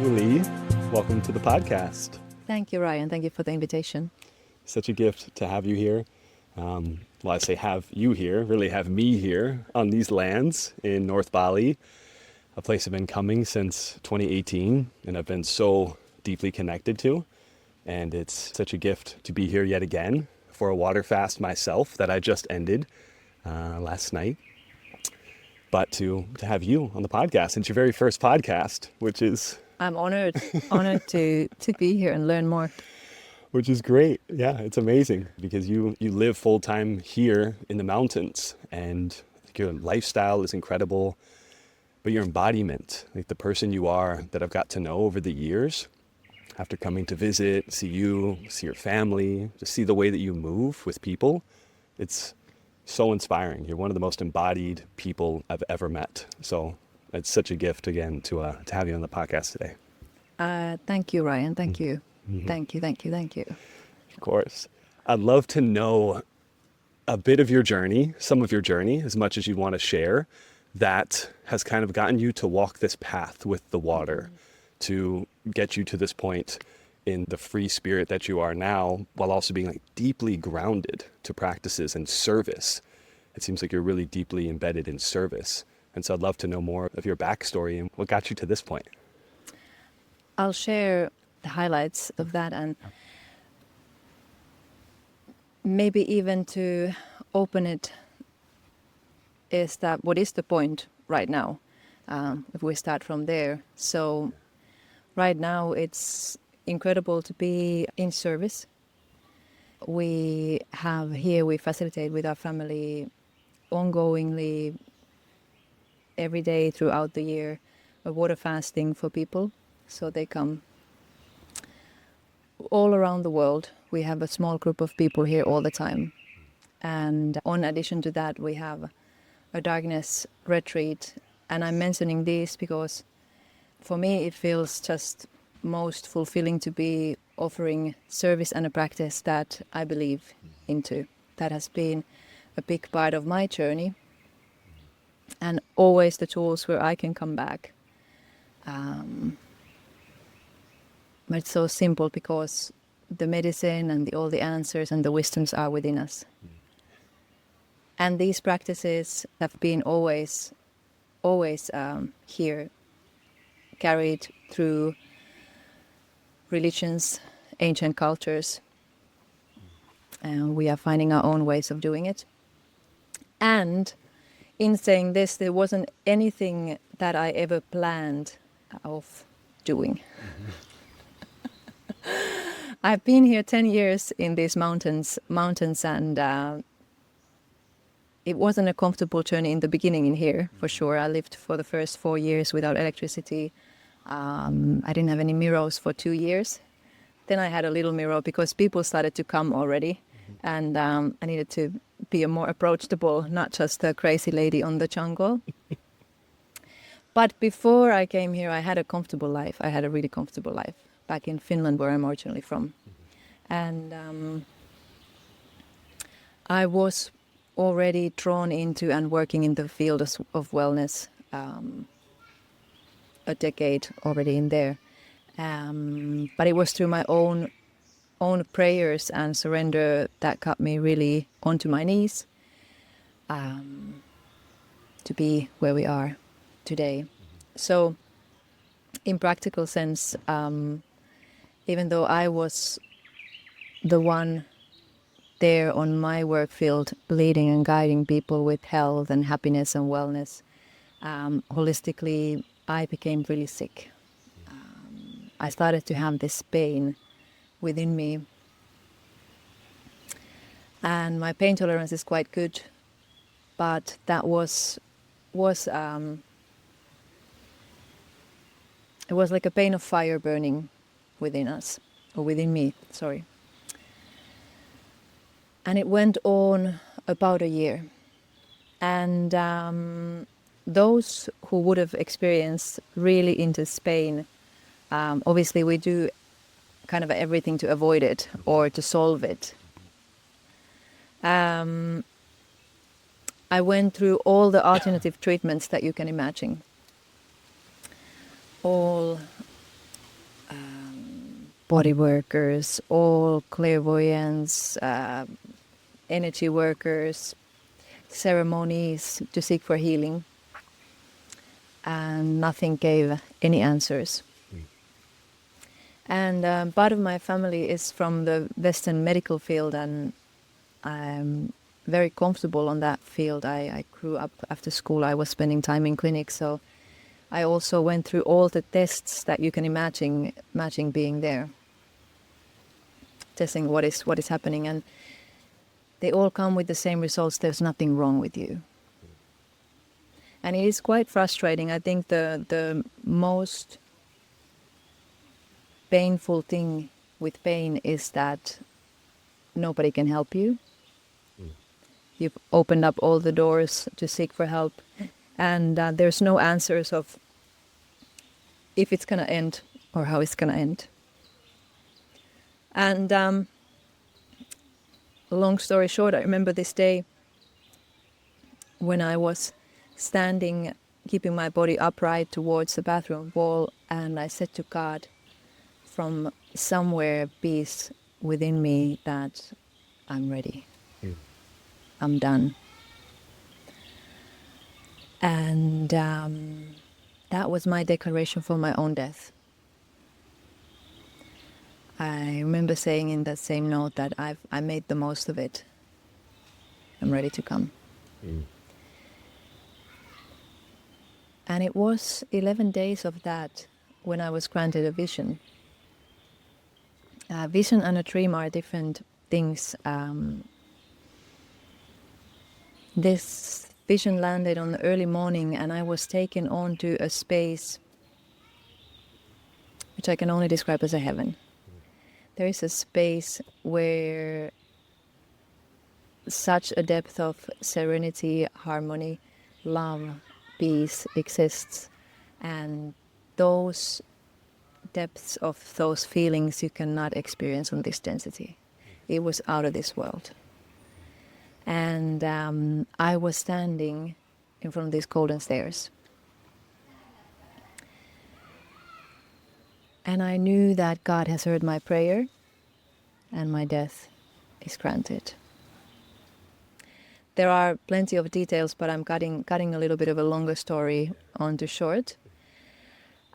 Tuuli, welcome to the podcast. Thank you, Ryan. Thank you for the invitation. Such a gift to have you here. I say have you here, really have me here on these lands in North Bali, a place I've been coming since 2018 and I've been so deeply connected to. And it's such a gift to be here yet again for a water fast myself that I just ended last night. But to have you on the podcast, it's your very first podcast, which is... I'm honored to be here and learn more. Which is great. Yeah, it's amazing because you live full time here in the mountains and your lifestyle is incredible, but your embodiment, like the person you are that I've got to know over the years, after coming to visit, see you, see your family, just see the way that you move with people, it's so inspiring. You're one of the most embodied people I've ever met. So it's such a gift again to have you on the podcast today. Thank you, Ryan. Thank you. Mm-hmm. Thank you. Of course. I'd love to know a bit of your journey, some of your journey, as much as you want to share, that has kind of gotten you to walk this path with the water, to get you to this point in the free spirit that you are now, while also being like deeply grounded to practices and service. It seems like you're really deeply embedded in service. And so I'd love to know more of your backstory and what got you to this point. I'll share the highlights of that, and maybe even to open it is that what is the point right now, if we start from there. So right now it's incredible to be in service. We facilitate with our family ongoingly every day throughout the year a water fasting for people. So they come all around the world. We have a small group of people here all the time. And in addition to that, we have a darkness retreat. And I'm mentioning this because for me, it feels just most fulfilling to be offering service and a practice that I believe into. That has been a big part of my journey. And always the tools where I can come back. But it's so simple because the medicine and all the answers and the wisdoms are within us. And these practices have been always here, carried through religions, ancient cultures. And we are finding our own ways of doing it. And in saying this, there wasn't anything that I ever planned of doing. I've been here 10 years in these mountains and it wasn't a comfortable journey in the beginning in here, for sure. I lived for the first 4 years without electricity. I didn't have any mirrors for 2 years. Then I had a little mirror because people started to come already. And I needed to be a more approachable, not just a crazy lady on the jungle. But before I came here, I had a comfortable life. I had a really comfortable life back in Finland, where I'm originally from. And I was already drawn into and working in the field of wellness a decade already in there. But it was through my own prayers and surrender that got me really onto my knees to be where we are today. So in practical sense, even though I was the one there on my work field leading and guiding people with health and happiness and wellness, holistically I became really sick. I started to have this pain within me, and my pain tolerance is quite good, but that was it was like a pain of fire burning within us, or within me, sorry. And it went on about a year. And those who would have experienced really intense pain, obviously we do kind of everything to avoid it or to solve it. I went through all the alternative treatments that you can imagine. All body workers, all clairvoyants, energy workers, ceremonies to seek for healing, and nothing gave any answers. And part of my family is from the Western medical field, and I'm very comfortable on that field. I grew up after school, I was spending time in clinics, so I also went through all the tests that you can imagine being there, testing what is happening, and they all come with the same results. There's nothing wrong with you. And it is quite frustrating. I think the most painful thing with pain is that nobody can help you. You've opened up all the doors to seek for help, and there's no answers of if it's going to end or how it's going to end. And long story short, I remember this day when I was standing, keeping my body upright towards the bathroom wall, and I said to God from somewhere, peace within me, that I'm ready. I'm done. And that was my declaration for my own death. I remember saying in that same note that I made the most of it. I'm ready to come. And it was 11 days of that when I was granted a vision. Vision and a dream are different things. This vision landed on the early morning, and I was taken onto a space which I can only describe as a heaven. There is a space where such a depth of serenity, harmony, love, peace exists, and those depths of those feelings you cannot experience on this density. It was out of this world. And I was standing in front of these golden stairs. And I knew that God has heard my prayer and my death is granted. There are plenty of details, but I'm cutting a little bit of a longer story onto short.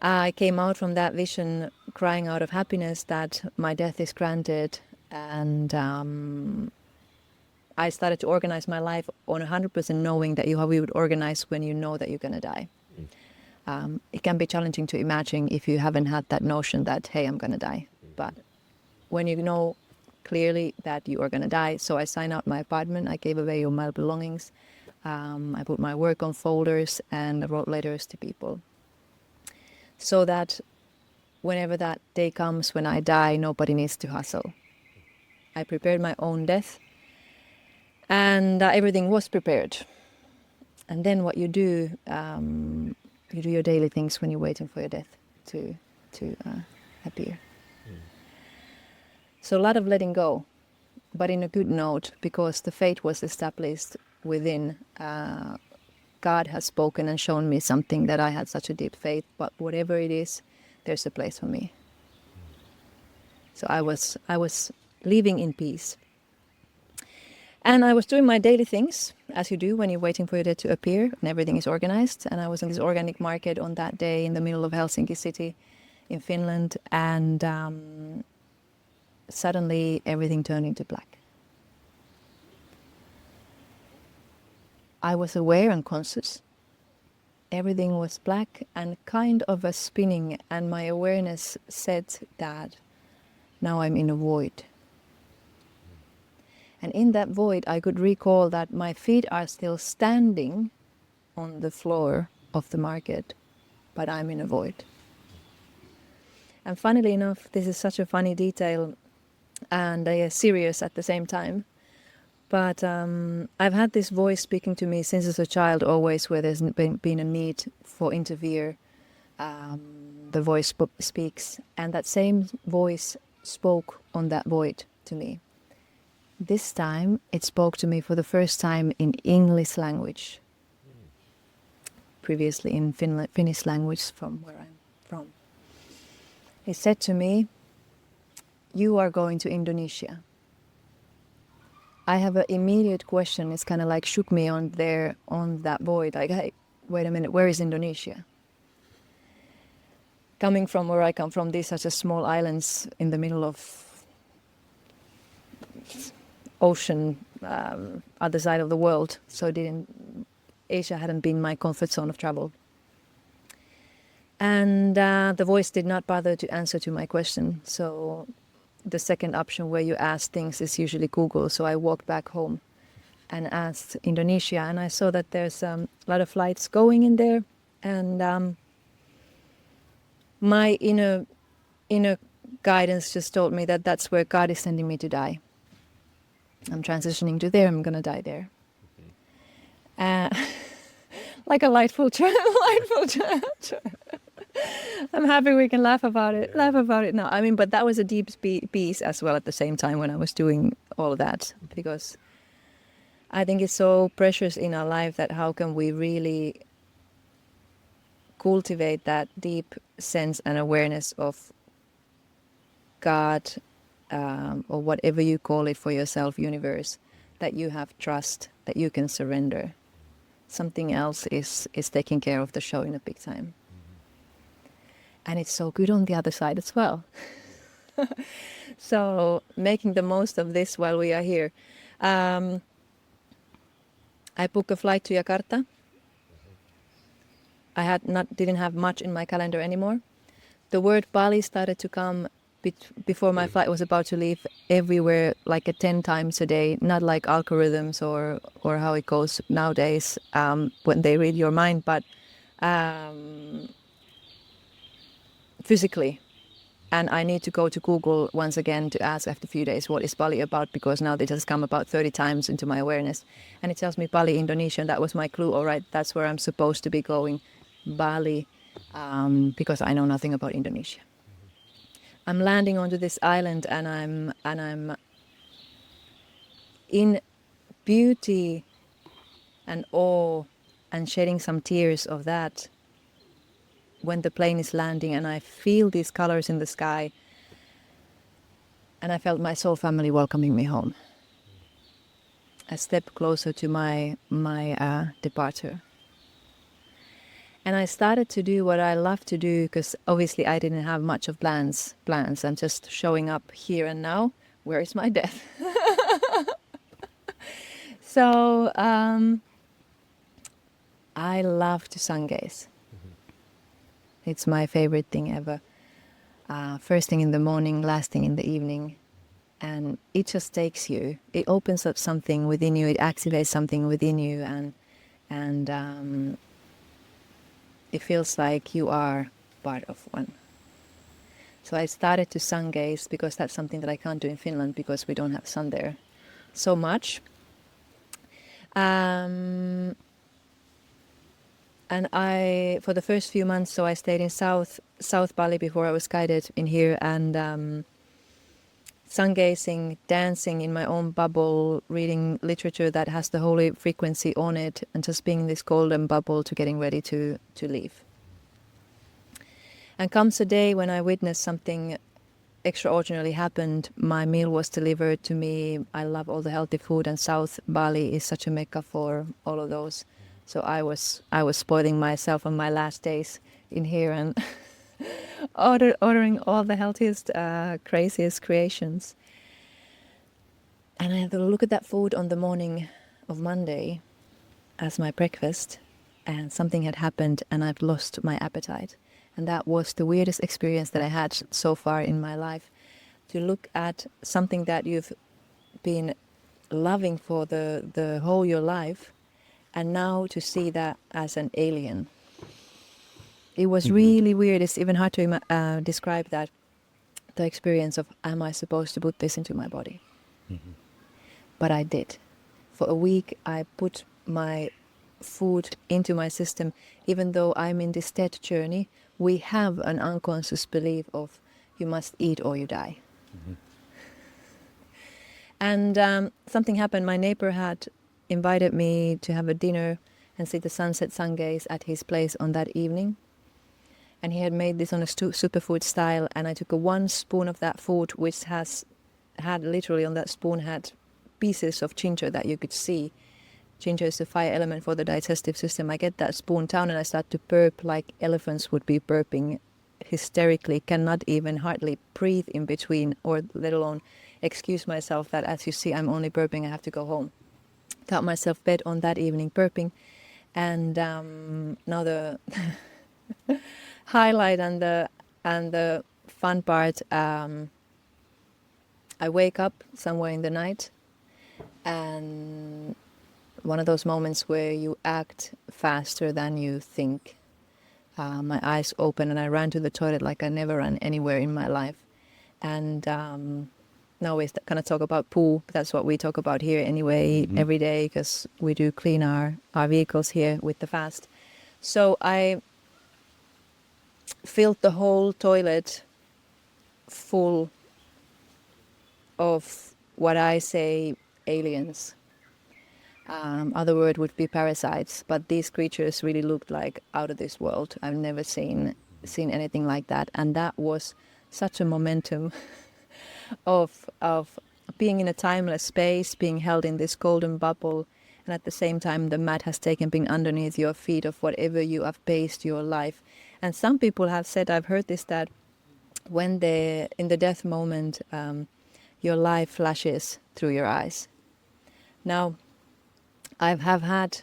I came out from that vision crying out of happiness that my death is granted, and I started to organize my life on 100% knowing that how we would organize when you know that you're going to die. It can be challenging to imagine if you haven't had that notion that, hey, I'm going to die. But when you know clearly that you are going to die, so I signed out my apartment, I gave away all my belongings, I put my work on folders, and I wrote letters to people. So that whenever that day comes when I die, nobody needs to hustle. I prepared my own death, and everything was prepared. And then what you do your daily things when you're waiting for your death to appear. So a lot of letting go, but in a good note, because the fate was established within. God has spoken and shown me something that I had such a deep faith, but whatever it is, there's a place for me. So I was living in peace. And I was doing my daily things, as you do when you're waiting for your death to appear and everything is organized. And I was in this organic market on that day in the middle of Helsinki city in Finland, and suddenly everything turned into black. I was aware and conscious. Everything was black and kind of a spinning, and my awareness said that now I'm in a void. And in that void, I could recall that my feet are still standing on the floor of the market, but I'm in a void. And funnily enough, this is such a funny detail and serious at the same time. But I've had this voice speaking to me since as a child, always where there's been a need for interfere. The voice speaks, and that same voice spoke on that void to me. This time, it spoke to me for the first time in English language. Previously in Finnish language, from where I'm from. It said to me, you are going to Indonesia. I have an immediate question. It's kind of like shook me on that void. Like, hey, wait a minute, where is Indonesia? Coming from where I come from, these such a small islands in the middle of ocean, other side of the world. So Asia hadn't been my comfort zone of travel. And the voice did not bother to answer to my question. So the second option where you ask things is usually Google. So I walked back home and asked Indonesia, and I saw that there's a lot of flights going in there, and my inner guidance just told me that that's where God is sending me to die. I'm transitioning to there. I'm gonna die there. Like a lightful I'm happy we can laugh about it. Laugh about it now. I mean, but that was a deep piece as well at the same time when I was doing all of that, because I think it's so precious in our life that how can we really cultivate that deep sense and awareness of God, or whatever you call it for yourself, universe, that you have trust, that you can surrender. Something else is taking care of the show in a big time. And it's so good on the other side as well. So making the most of this while we are here. I booked a flight to Jakarta. I didn't have much in my calendar anymore. The word Bali started to come before my flight was about to leave everywhere, like 10 times a day, not like algorithms or how it goes nowadays when they read your mind, but physically. And I need to go to Google once again to ask after a few days what is Bali about, because now they just come about 30 times into my awareness. And it tells me Bali, Indonesia, and that was my clue. All right, that's where I'm supposed to be going, Bali, because I know nothing about Indonesia. I'm landing onto this island, and I'm in beauty and awe and shedding some tears of that when the plane is landing, and I feel these colors in the sky, and I felt my soul family welcoming me home. A step closer to my departure. And I started to do what I love to do, because obviously I didn't have much of plans. I'm just showing up here and now. Where is my death? So I love to sungaze. It's my favorite thing ever. First thing in the morning, last thing in the evening. And it just takes you. It opens up something within you. It activates something within you. And it feels like you are part of one. So I started to sun gaze, because that's something that I can't do in Finland because we don't have sun there so much. And for the first few months, so I stayed in South Bali before I was guided in here, and sun gazing, dancing in my own bubble, reading literature that has the holy frequency on it, and just being in this golden bubble to getting ready to leave. And comes a day when I witnessed something extraordinarily happened. My meal was delivered to me. I love all the healthy food, and South Bali is such a mecca for all of those. So I was spoiling myself on my last days in here and ordering all the healthiest, craziest creations. And I had to look at that food on the morning of Monday as my breakfast, and something had happened and I've lost my appetite. And that was the weirdest experience that I had so far in my life. To look at something that you've been loving for the whole your life, and now to see that as an alien. It was really weird. It's even hard to describe that, the experience of, am I supposed to put this into my body? Mm-hmm. But I did. For a week, I put my food into my system. Even though I'm in this death journey, we have an unconscious belief of you must eat or you die. Mm-hmm. And something happened. My neighbor had invited me to have a dinner and see the sunset sun gaze at his place on that evening. and he had made this on a superfood style, and I took 1 spoon of that food, which had literally on that spoon had pieces of ginger that you could see. Ginger is the fire element for the digestive system. I get that spoon down and I start to burp like elephants would be burping hysterically, cannot even hardly breathe in between, or let alone excuse myself that, as you see, I'm only burping, I have to go home. Got myself bed on that evening burping. And now the highlight and the fun part, I wake up somewhere in the night, and one of those moments where you act faster than you think. My eyes open and I ran to the toilet like I never ran anywhere in my life. And now we're going to talk about poo. That's what we talk about here anyway, every day, because we do clean our vehicles here with the fast. So I filled the whole toilet full of what I say aliens. Other word would be parasites, but these creatures really looked like out of this world. I've never seen anything like that, and that was such a momentum of being in a timeless space, being held in this golden bubble, and at the same time the mat has taken being underneath your feet of whatever you have based your life. And some people have said, I've heard this, that when in the death moment, your life flashes through your eyes. Now, I have had,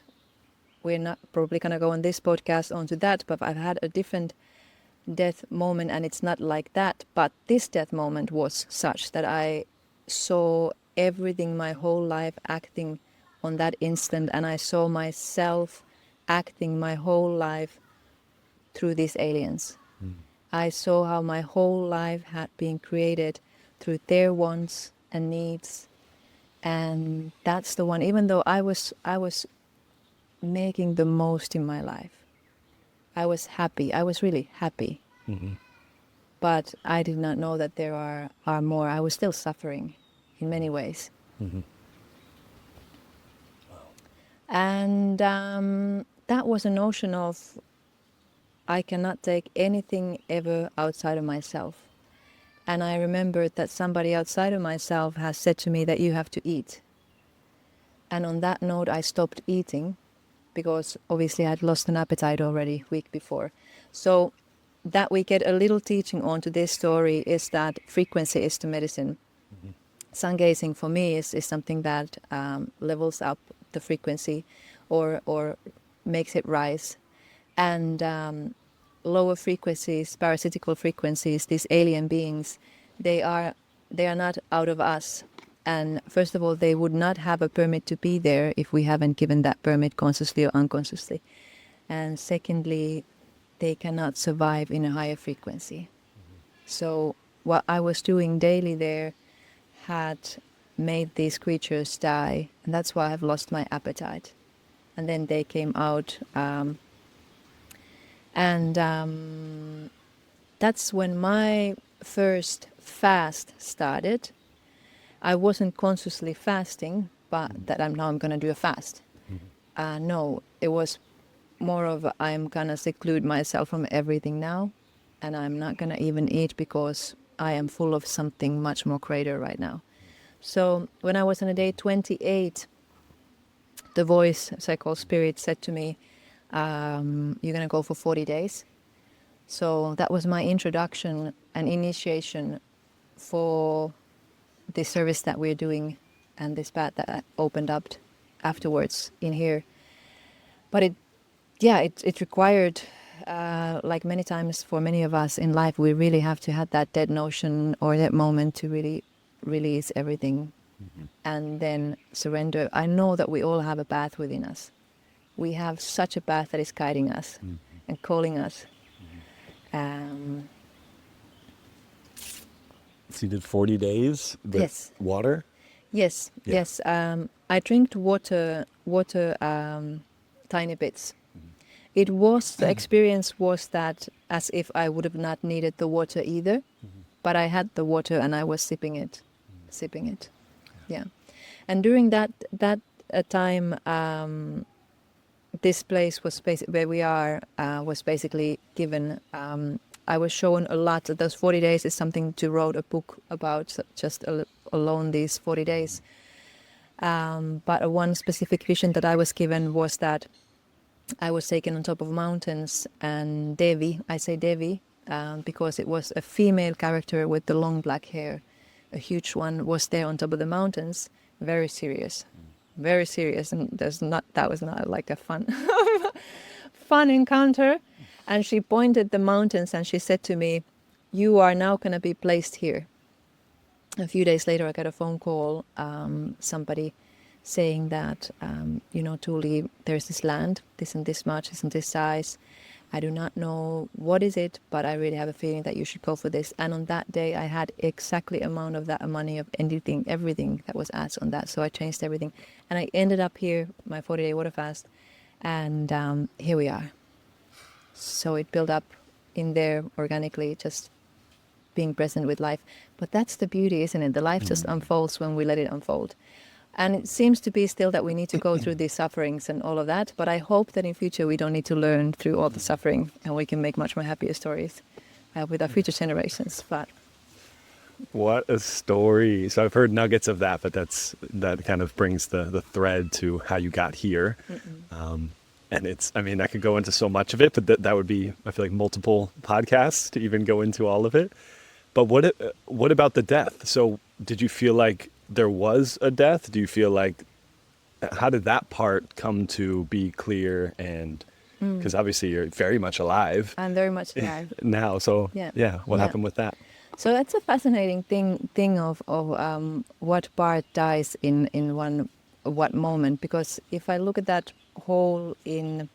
we're not probably going to go on this podcast onto that, but I've had a different death moment, and it's not like that. But this death moment was such that I saw everything my whole life acting on that instant, and I saw myself acting my whole life through these aliens. I saw how my whole life had been created through their wants and needs. And that's the one, even though I was making the most in my life. I was happy. I was really happy. But I did not know that there are more. I was still suffering in many ways. And that was a notion of I cannot take anything ever outside of myself. And I remembered that somebody outside of myself has said to me that you have to eat. And on that note, I stopped eating because obviously I'd lost an appetite already week before. So that we get a little teaching onto this story is that frequency is the medicine. Sun gazing for me is something that levels up the frequency or makes it rise. And lower frequencies, parasitical frequencies, these alien beings, they are not out of us. And first of all, they would not have a permit to be there if we haven't given that permit consciously or unconsciously. And secondly, they cannot survive in a higher frequency. So what I was doing daily there had made these creatures die, and that's why I've lost my appetite. And then they came out, and that's when my first fast started. I wasn't consciously fasting, but that I'm going to do a fast. No, it was more of I'm going to seclude myself from everything now, and I'm not going to even eat because I am full of something much more greater right now. So when I was on a day 28, the voice, as I call spirit, said to me, you're going to go for 40 days. So that was my introduction and initiation for the service that we're doing and this path that opened up afterwards in here. But it required, like many times for many of us in life, we really have to have that dead notion or that moment to really release everything and then surrender. I know that we all have a path within us. We have such a path that is guiding us and calling us. So you did 40 days with Yes. water? Yes, Yeah. yes. I drank water, tiny bits. It was, the experience was that as if I would have not needed the water either, but I had the water and I was sipping it. Yeah. And during that time, this place was where we are was basically given. I was shown a lot. Those 40 days is something to wrote a book about, just alone these 40 days. But one specific vision that I was given was that I was taken on top of mountains, and Devi, I say Devi, because it was a female character with the long black hair, a huge one, was there on top of the mountains, very serious, and that was not like a fun encounter. And she pointed the mountains and she said to me, "You are now going to be placed here." A few days later, I got a phone call, somebody saying that, Tuuli, there's this land, this and this much, this and this size. I do not know what is it, but I really have a feeling that you should go for this. And on that day, I had exactly amount of that money of everything that was asked on that. So I changed everything. And I ended up here, my 40-day water fast, and here we are. So it built up in there organically, just being present with life. But that's the beauty, isn't it? The life just unfolds when we let it unfold. And it seems to be still that we need to go through these sufferings and all of that. But I hope that in future we don't need to learn through all the suffering, and we can make much more happier stories with our future generations. But What a story. So I've heard nuggets of that, but that kind of brings the thread to how you got here. And I could go into so much of it, but that would be, I feel like, multiple podcasts to even go into all of it. But what about the death? So did you feel like there was a death? Do you feel like, how did that part come to be clear? And because obviously you're very much alive. I'm very much alive now. So what happened with that? So that's a fascinating thing of what part dies in what moment. Because if I look at that whole in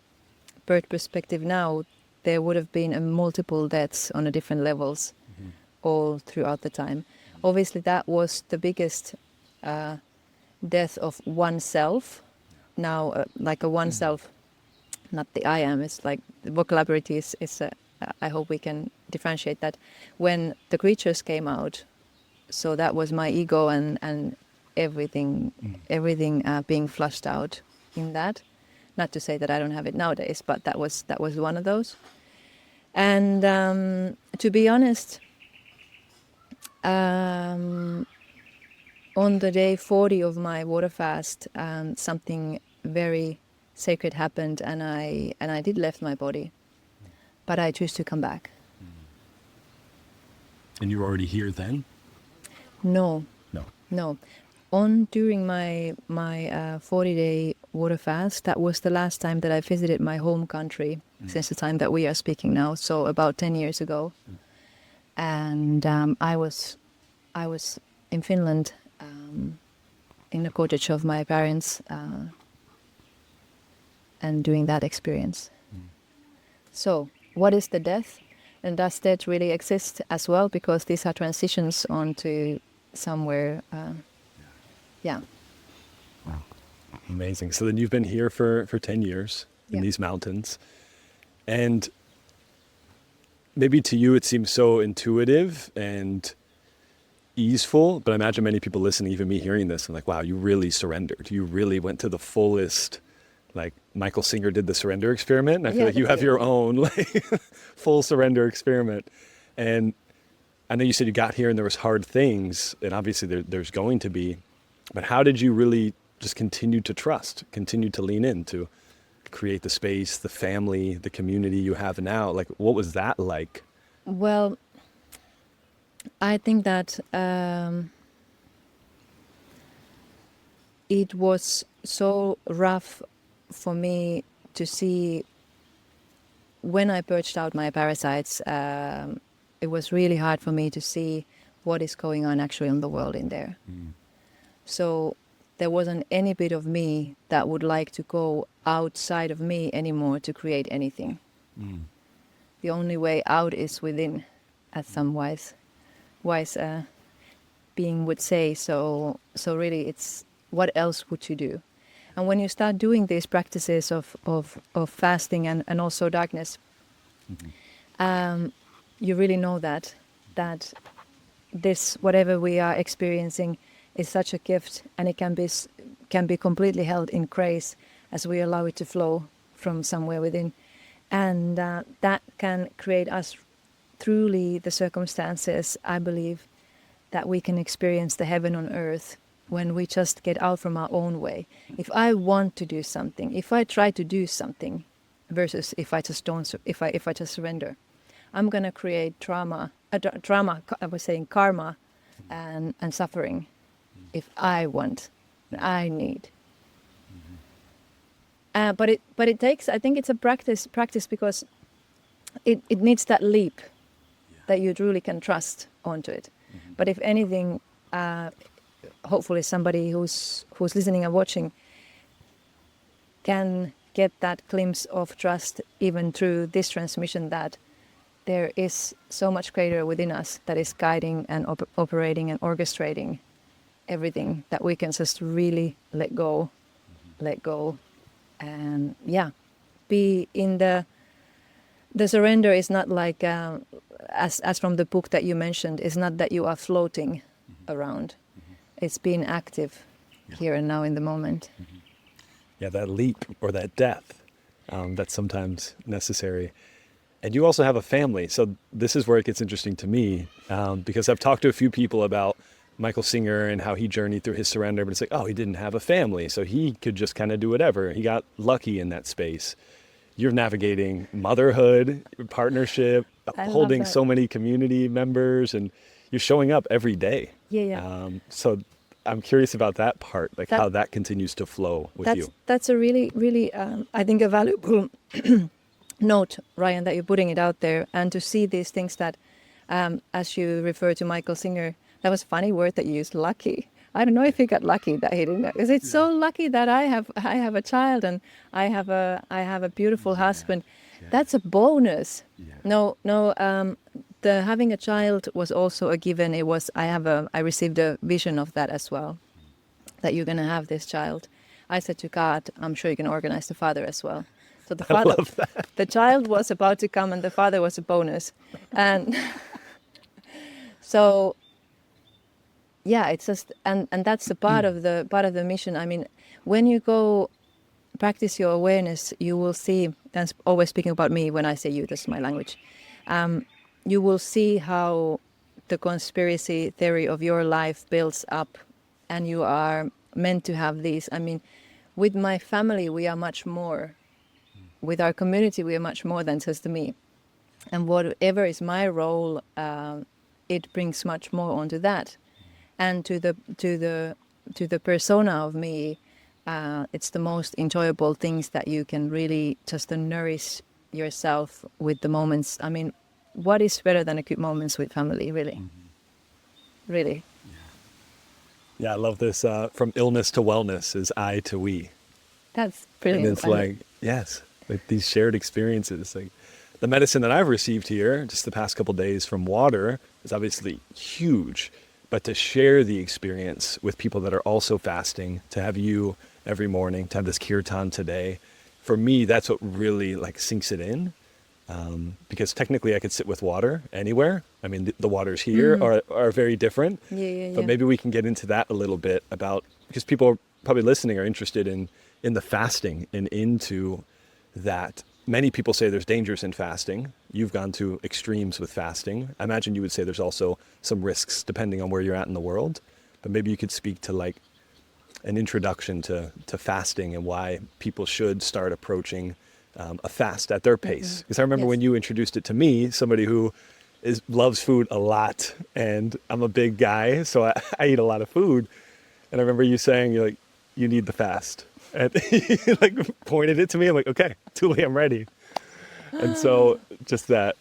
bird perspective now, there would have been multiple deaths on a different levels all throughout the time. Obviously, that was the biggest death of oneself. Now, like a oneself, not the I am. It's like the vocabulary is I hope we can differentiate that. When the creatures came out, so that was my ego and everything being flushed out in that. Not to say that I don't have it nowadays, but that was one of those. And to be honest, on the day 40 of my water fast, something very sacred happened, and I did left my body, but I choose to come back. And you were already here then? No. No. During my 40-day water fast, that was the last time that I visited my home country since the time that we are speaking now, so about 10 years ago. And I was in Finland in the cottage of my parents and doing that experience. So what is the death? And does death really exist as well? Because these are transitions onto somewhere. Wow. Amazing. So then you've been here for 10 years in these mountains. And maybe to you it seems so intuitive and easeful, but I imagine many people listening, even me hearing this, I'm like, wow, you really surrendered. You really went to the fullest. Like Michael Singer did the surrender experiment. And I feel like you have your own full surrender experiment. And I know you said you got here and there was hard things, and obviously there's going to be, but how did you really just continue to trust, continue to lean in to create the space, the family, the community you have now? Like, what was that like? Well, I think that it was so rough for me to see when I purged out my parasites. It was really hard for me to see what is going on actually in the world in there. So there wasn't any bit of me that would like to go outside of me anymore to create anything. The only way out is within, as some wise being would say. So really, it's what else would you do? And when you start doing these practices of fasting and also darkness, you really know that this, whatever we are experiencing, is such a gift, and it can be completely held in grace as we allow it to flow from somewhere within. And that can create us truly the circumstances, I believe, that we can experience the heaven on earth when we just get out from our own way. If I want to do something, if I try to do something, versus if I just don't, if I just surrender, I'm gonna create trauma. I was saying karma, and suffering. If I want, I need. But it takes. I think it's a practice because it needs that leap that you truly can trust onto it. But if anything, hopefully somebody who's listening and watching can get that glimpse of trust even through this transmission, that there is so much greater within us that is guiding and operating and orchestrating everything, that we can just really let go, and be in the surrender. Is not like as from the book that you mentioned, is not that you are floating around. It's being active here and now in the moment. Yeah, that leap or that death, that's sometimes necessary. And you also have a family. So this is where it gets interesting to me, because I've talked to a few people about Michael Singer and how he journeyed through his surrender, but it's like, oh, he didn't have a family, so he could just kind of do whatever. He got lucky in that space. You're navigating motherhood, partnership, holding so many community members, and you're showing up every day. So I'm curious about that part, like how that continues to flow with you. That's a really, really, I think, a valuable note, Ryan, that you're putting it out there, and to see these things that, as you refer to Michael Singer, that was a funny word that you used, lucky. I don't know if he got lucky that he didn't. Because it's so lucky that I have a child and I have a beautiful husband. That's a bonus. No. The having a child was also a given. It was I received a vision of that as well, that you're gonna have this child. I said to God, I'm sure you can organize the father as well. So the father, the child was about to come, and the father was a bonus, and so. Yeah, it's just and that's the part of the mission. I mean, when you go practice your awareness, you will see. That's always speaking about me when I say you. That's my language. You will see how the conspiracy theory of your life builds up, and you are meant to have these. I mean, with my family, we are much more. With our community, we are much more than just me. And whatever is my role, it brings much more onto that. And to the persona of me, it's the most enjoyable things that you can really just nourish yourself with the moments. I mean, what is better than a good moments with family, really? Really. Yeah, I love this. From illness to wellness is I to we. That's brilliant. And it's like, yes, like these shared experiences. Like the medicine that I've received here, just the past couple of days from water, is obviously huge. But to share the experience with people that are also fasting, to have you every morning, to have this kirtan today, for me, that's what really like sinks it in. Because technically I could sit with water anywhere. I mean, the waters here are very different. But maybe we can get into that a little bit about, because people probably listening are interested in the fasting and into that. Many people say there's dangers in fasting. You've gone to extremes with fasting. I imagine you would say there's also some risks depending on where you're at in the world. But maybe you could speak to like an introduction to fasting and why people should start approaching a fast at their pace. Because I remember when you introduced it to me, somebody who loves food a lot, and I'm a big guy, so I eat a lot of food. And I remember you saying, you're like, you need the fast. And he like pointed it to me. I'm like, okay, Tuuli, I'm ready. And so just that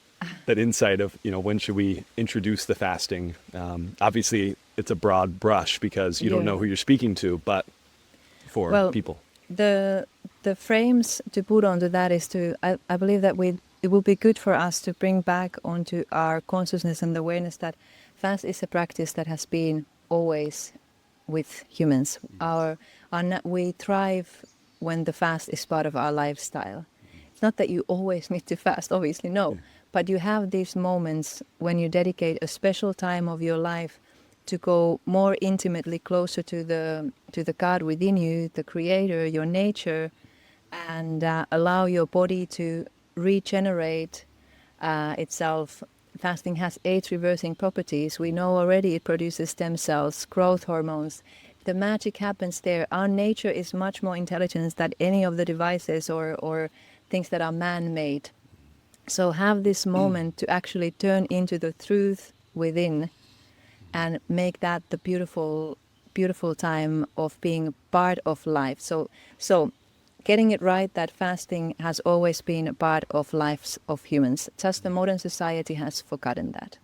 insight of, when should we introduce the fasting? Obviously, it's a broad brush because you don't know who you're speaking to, but for people. The frames to put onto that is I believe that it will be good for us to bring back onto our consciousness and the awareness that fast is a practice that has been always with humans. We thrive when the fast is part of our lifestyle. It's not that you always need to fast, obviously, no. But you have these moments when you dedicate a special time of your life to go more intimately closer to the God within you, the Creator, your nature, and allow your body to regenerate itself. Fasting has age reversing properties. We know already it produces stem cells, growth hormones. The magic happens there. Our nature is much more intelligent than any of the devices or things that are man-made. So have this moment to actually turn into the truth within and make that the beautiful, beautiful time of being part of life. So getting it right that fasting has always been a part of lives of humans. Just the modern society has forgotten that.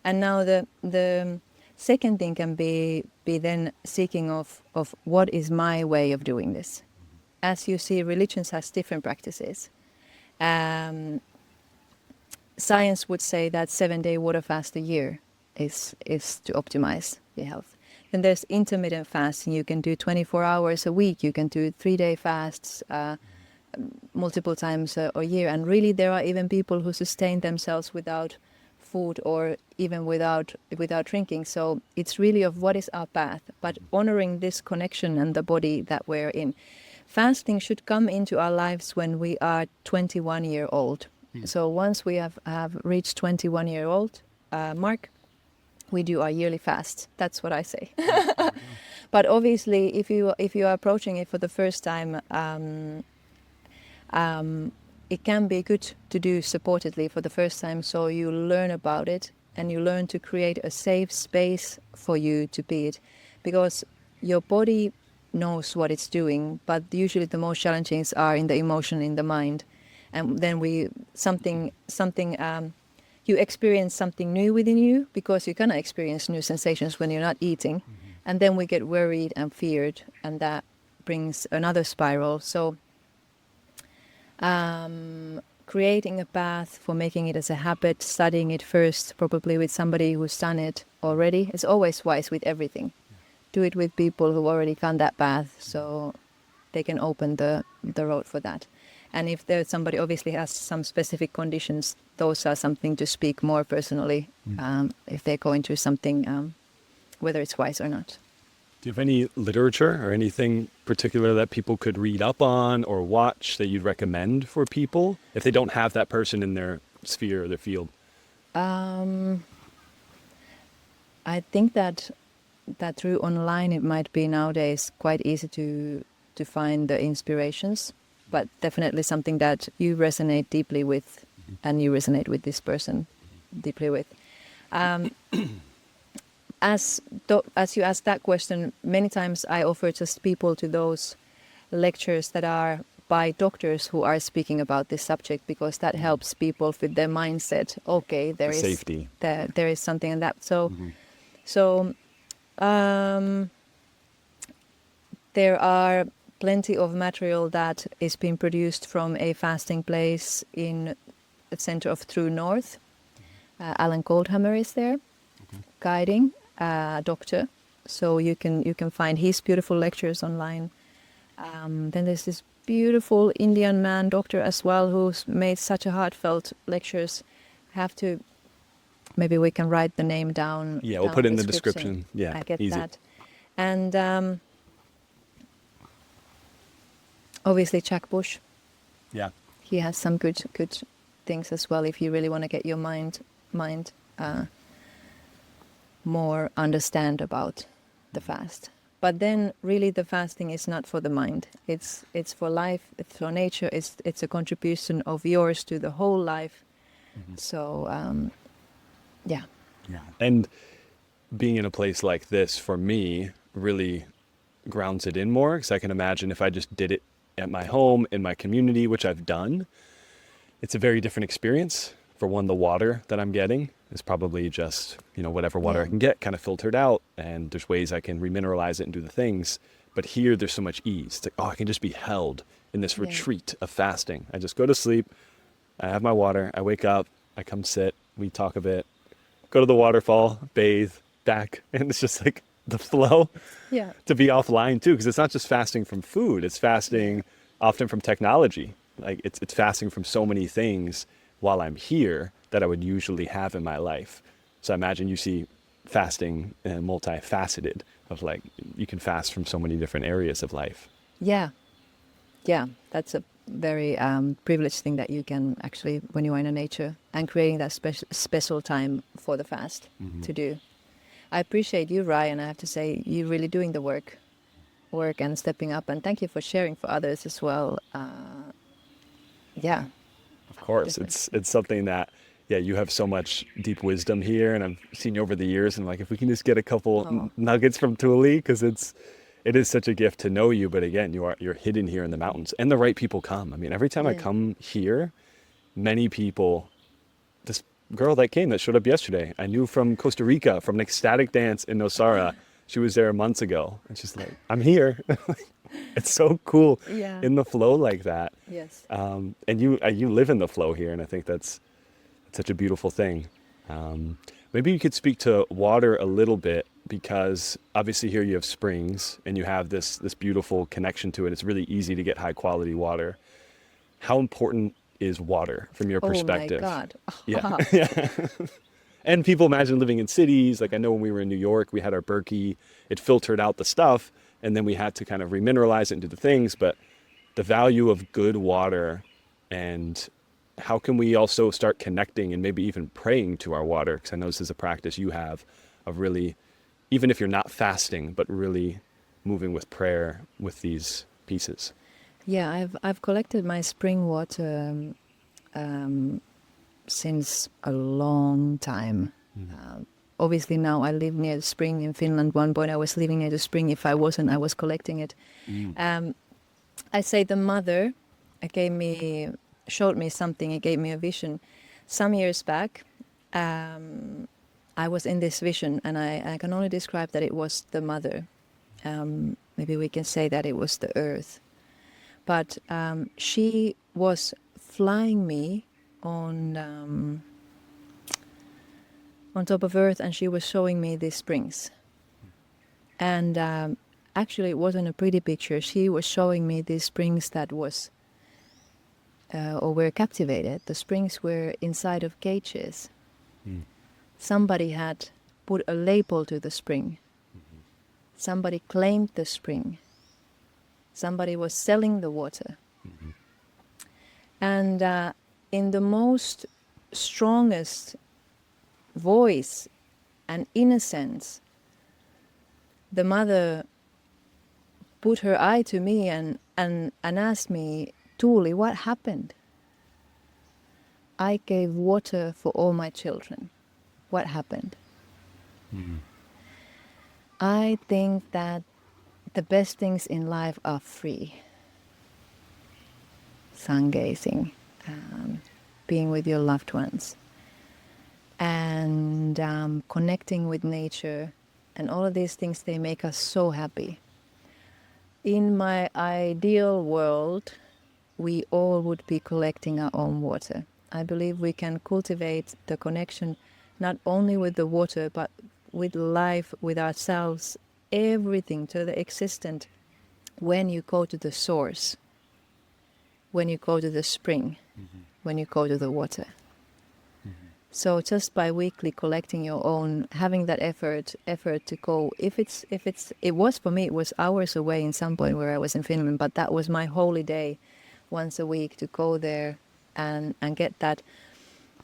And now the second thing can be then seeking of what is my way of doing this. As you see, religions has different practices. Science would say that 7-day water fast a year is to optimize your health. Then there's intermittent fasting. You can do 24 hours a week. You can do 3-day fasts multiple times a year. And really, there are even people who sustain themselves without food or even without drinking. So it's really of what is our path, but honoring this connection and the body that we're in. Fasting should come into our lives when we are 21 years old. So once we have reached 21-year-old mark, we do our yearly fast. That's what I say. But obviously, if you are approaching it for the first time, it can be good to do supportedly for the first time, so you learn about it and you learn to create a safe space for you to be it, because your body knows what it's doing, but usually the most challenging are in the emotion, in the mind. And then you experience something new within you, because you cannot experience new sensations when you're not eating. And then we get worried and feared, and that brings another spiral. So creating a path for making it as a habit, studying it first, probably with somebody who's done it already. It's always wise with everything. Do it with people who already found that path, so they can open the road for that. And if there's somebody obviously has some specific conditions, those are something to speak more personally if they're going through something, whether it's wise or not. Do you have any literature or anything particular that people could read up on or watch that you'd recommend for people if they don't have that person in their sphere or their field? I think that through online it might be nowadays quite easy to find the inspirations, but definitely something that you resonate deeply with, and you resonate with this person deeply with. As you asked that question, many times I offer just people to those lectures that are by doctors who are speaking about this subject, because that helps people with their mindset. Okay, there is safety. There is something in that. So there are plenty of material that is being produced from a fasting place in the center of True North. Alan Goldhammer is there, guiding doctor. So you can find his beautiful lectures online. Then there's this beautiful Indian man doctor as well, who's made such a heartfelt lectures. Maybe we can write the name down. Yeah, we'll put it in the description. Yeah, I get easy. that. And obviously Jack Bush. Yeah. He has some good things as well if you really want to get your mind more understand about the fast. But then really the fasting is not for the mind. It's for life, it's for nature, it's a contribution of yours to the whole life. So yeah. And being in a place like this for me really grounds it in more, because I can imagine if I just did it at my home, in my community, which I've done, it's a very different experience. For one, the water that I'm getting is probably just, whatever water I can get, kind of filtered out, and there's ways I can remineralize it and do the things. But here there's so much ease. It's like, I can just be held in this retreat of fasting. I just go to sleep, I have my water, I wake up, I come sit, we talk a bit, go to the waterfall, bathe, back, and it's just like the flow. Yeah. To be offline too, because it's not just fasting from food, it's fasting often from technology. Like it's fasting from so many things while I'm here that I would usually have in my life. So I imagine you see fasting multifaceted, of like you can fast from so many different areas of life. Yeah. Yeah, that's a very privileged thing that you can actually, when you are in a nature and creating that special time for the fast to do. I appreciate you, Ryan. I have to say, you really doing the work and stepping up. And thank you for sharing for others as well. Yeah, Of course, different. it's something that, yeah, you have so much deep wisdom here, and I've seen you over the years, and like if we can just get a couple Oh, nuggets from Tuuli, because it is such a gift to know you. But again, you're hidden here in the mountains, and the right people come. I mean, every time I yeah. come here, many people. This girl that came that showed up yesterday, I knew from Costa Rica, from an ecstatic dance in Nosara. She was there months ago, and she's like, "I'm here." It's so cool Yeah. in the flow like that. Yes. And you live in the flow here, and I think that's such a beautiful thing. Maybe you could speak to water a little bit, because obviously here you have springs and you have this beautiful connection to it. It's really easy to get high quality water. How important is water from your Oh my perspective? God. Yeah. And people imagine living in cities. Like I know when we were in New York, we had our Berkey, it filtered out the stuff, and then we had to kind of remineralize it into the things. But the value of good water, and how can we also start connecting and maybe even praying to our water? Because I know this is a practice you have of really, even if you're not fasting, but really moving with prayer with these pieces. Yeah, I've collected my spring water since a long time. Obviously now I live near the spring in Finland. One point I was living near the spring. If I wasn't, I was collecting it. I say the mother showed me something. It gave me a vision. Some years back, I was in this vision, and I can only describe that it was the mother. Maybe we can say that it was the earth. But she was flying me on top of earth, and she was showing me these springs. And actually, it wasn't a pretty picture. She was showing me these springs that was or were captivated. The springs were inside of cages. Somebody had put a label to the spring. Somebody claimed the spring. Somebody was selling the water. And in the most strongest voice and innocence, the mother put her eye to me and asked me, Tuuli, what happened? I gave water for all my children. What happened? I think that the best things in life are free. Sun gazing, being with your loved ones, and connecting with nature, and all of these things, they make us so happy. In my ideal world, we all would be collecting our own water. I believe we can cultivate the connection not only with the water, but with life, with ourselves, everything to the existent, when you go to the source, when you go to the spring, when you go to the water. So just by weekly collecting your own, having that effort to go, it was for me, it was hours away in some point where I was in Finland, but that was my holy day once a week to go there and get that.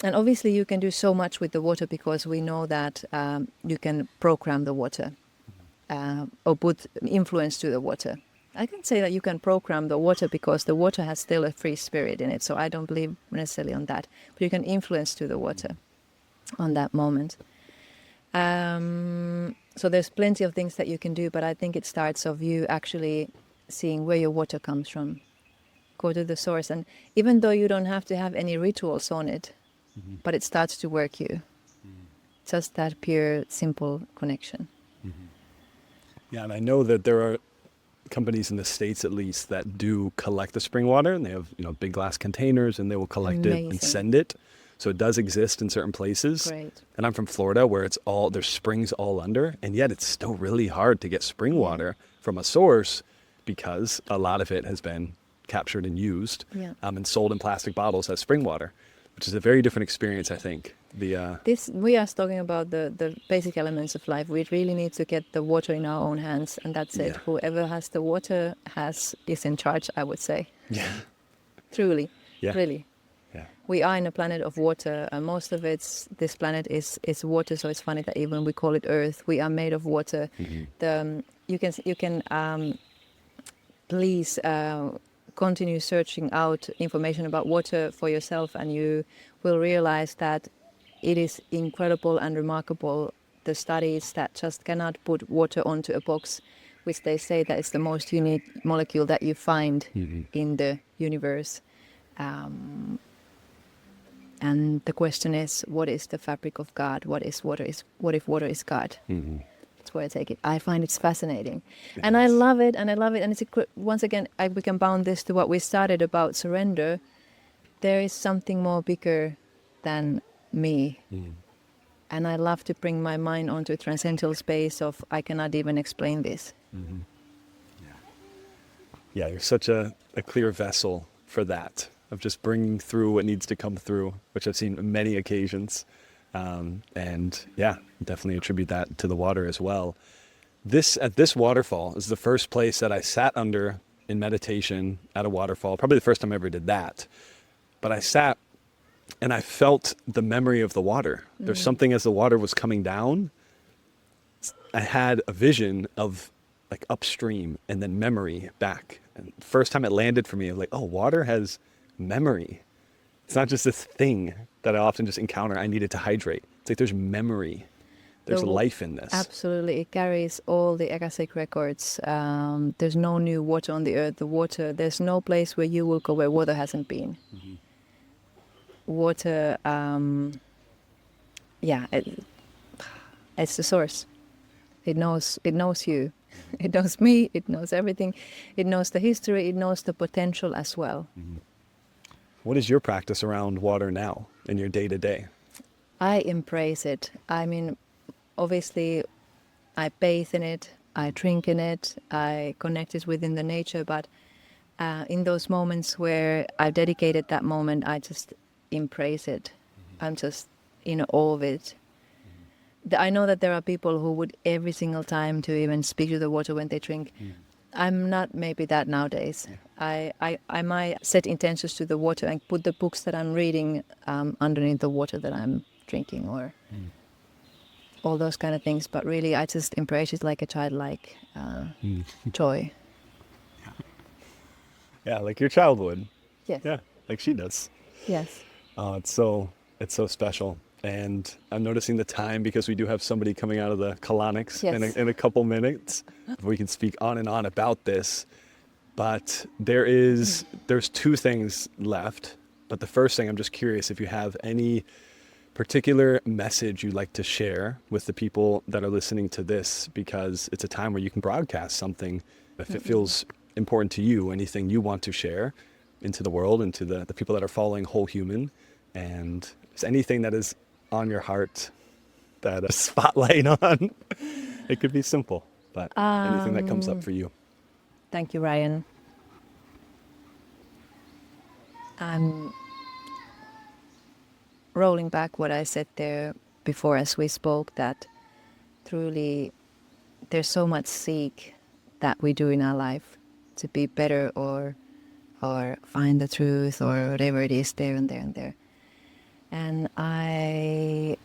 And obviously you can do so much with the water, because we know that you can program the water or put influence to the water. I can say that you can program the water, because the water has still a free spirit in it. So I don't believe necessarily on that. But you can influence to the water on that moment. So there's plenty of things that you can do, but I think it starts of you actually seeing where your water comes from. Go to the source. And even though you don't have to have any rituals on it, but it starts to work you. Just that pure, simple connection. Yeah, and I know that there are companies in the States, at least, that do collect the spring water, and they have, big glass containers, and they will collect it and Amazing. send it. So it does exist in certain places. Great. And I'm from Florida, where there's springs all under, and yet it's still really hard to get spring water from a source, because a lot of it has been captured and used Yeah. and sold in plastic bottles as spring water. which is a very different experience, I think. This we are talking about the basic elements of life. We really need to get the water in our own hands, and that's it. Yeah. Whoever has the water is in charge, I would say. Yeah. Truly, Yeah. really. Yeah. We are in a planet of water, and most of this planet is water. So it's funny that even we call it Earth, we are made of water. You can please continue searching out information about water for yourself, and you will realize that it is incredible and remarkable, the studies that just cannot put water onto a box, which they say that it's the most unique molecule that you find in the universe. And the question is, what is the fabric of God? What if water is God? That's where I take it. I find it's fascinating. Yes. And I love it, and it's once again, we can bound this to what we started about surrender. There is something more bigger than me. And I love to bring my mind onto a transcendental space of, I cannot even explain this. Yeah, you're such a clear vessel for that, of just bringing through what needs to come through, which I've seen on many occasions. And yeah, definitely attribute that to the water as well. At this waterfall is the first place that I sat under in meditation at a waterfall, probably the first time I ever did that. But I sat and I felt the memory of the water. There's something as the water was coming down, I had a vision of like upstream and then memory back. And the first time it landed for me, I was like, oh, water has memory. It's not just this thing that I often just encounter. I needed to hydrate. It's like there's memory. There's life in this. Absolutely. It carries all the Akashic records. There's no new water on the earth. There's no place where you will go where water hasn't been. Water, it's the source. It knows you. It knows me. It knows everything. It knows the history. It knows the potential as well. What is your practice around water now in your day to day? I embrace it. I mean, obviously, I bathe in it. I drink in it. I connect it within the nature. But in those moments where I've dedicated that moment, I just embrace it. I'm just in awe of it. I know that there are people who would every single time to even speak to the water when they drink. I'm not maybe that nowadays. I might set intentions to the water and put the books that I'm reading underneath the water that I'm drinking, or all those kind of things. But really, I just embrace it like a childlike joy. Yeah, like your child would. Yes. Yeah, like she does. Yes. It's so special. And I'm noticing the time because we do have somebody coming out of the colonics Yes. in a couple minutes. We can speak on and on about this. But there's two things left. But the first thing, I'm just curious if you have any particular message you'd like to share with the people that are listening to this, because it's a time where you can broadcast something. If it feels important to you, anything you want to share into the world, into the people that are following Whole Human, and is anything that is on your heart that a spotlight on. It could be simple, but anything that comes up for you. Thank you, Ryan. I'm rolling back what I said there before as we spoke, that truly there's so much seek that we do in our life to be better or find the truth or whatever it is there and there and there. And I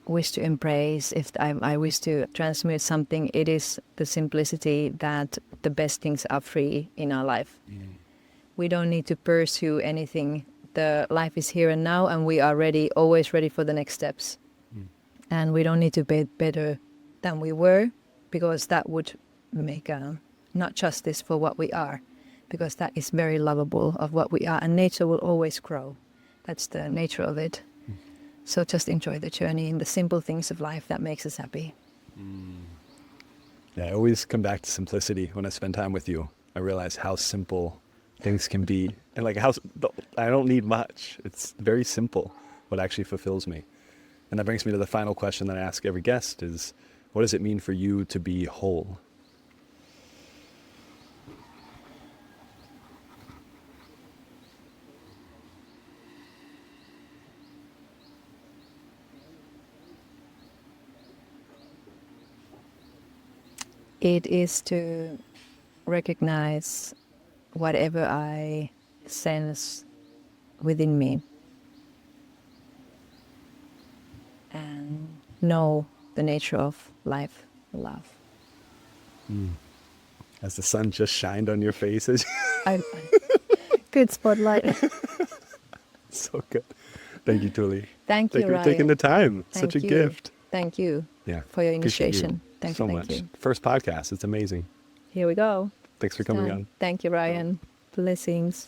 wish to embrace, if I wish to transmit something, it is the simplicity that the best things are free in our life. We don't need to pursue anything. The life is here and now, and we are ready, always ready for the next steps. And we don't need to be better than we were, because that would make not justice for what we are, because that is very lovable of what we are, and nature will always grow. That's the nature of it. So just enjoy the journey and the simple things of life that makes us happy. Yeah, I always come back to simplicity when I spend time with you. I realize how simple things can be, and like I don't need much. It's very simple what actually fulfills me. And that brings me to the final question that I ask every guest is, what does it mean for you to be whole? It is to recognize whatever I sense within me and know the nature of life, love. As the sun just shined on your faces. I, good spotlight. So good. Thank you, Tuuli. Thank you, Thank you for taking Ryan. the time. Thank Such a you. gift. Thank you Yeah. for your Appreciate you initiation. Thank so you. much. Thank you. First podcast. It's amazing. Here we go. Thanks for coming Done. on. Thank you, Ryan. Blessings.